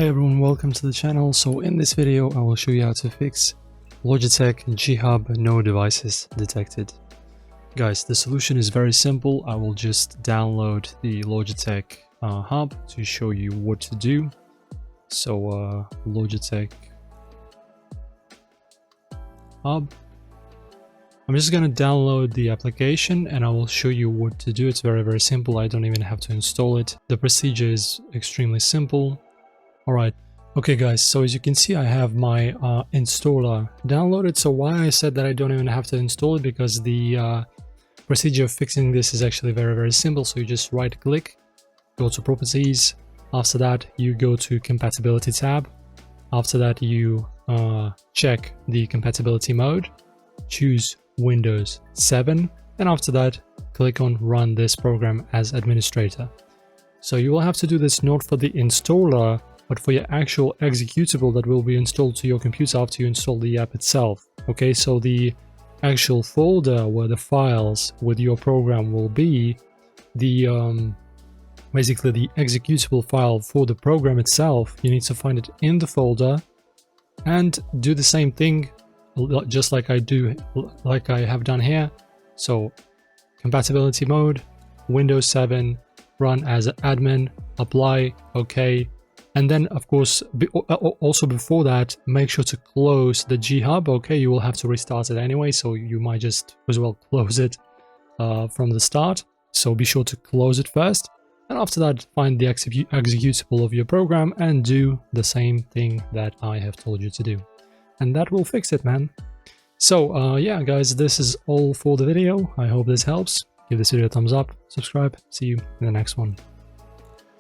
Hey everyone, welcome to the channel. So in this video I will show you how to fix Logitech G-Hub no devices detected. Guys, the solution is very simple. I will just download the Logitech hub to show you what to do. So Logitech hub. I'm just going to download the application and I will show you what to do. It's very simple. I don't even have to install it. The procedure is extremely simple. Alright, okay guys, so as you can see I have my installer downloaded. So why I said that I don't even have to install it, because the procedure of fixing this is actually very simple. So you just right click, go to properties, after that you go to compatibility tab, after that you check the compatibility mode, choose Windows 7, and after that click on run this program as administrator. So you will have to do this not for the installer, but for your actual executable that will be installed to your computer after you install the app itself. Okay, so the actual folder where the files with your program will be, the basically the executable file for the program itself, you need to find it in the folder and do the same thing just like I have done here. So compatibility mode, Windows 7, run as an admin, apply, okay. And then, of course, also before that, make sure to close the G-Hub. Okay, you will have to restart it anyway, so you might just as well close it from the start. So be sure to close it first. And after that, find the executable of your program and do the same thing that I have told you to do. And that will fix it, man. So, yeah, guys, this is all for the video. I hope this helps. Give this video a thumbs up, subscribe. See you in the next one.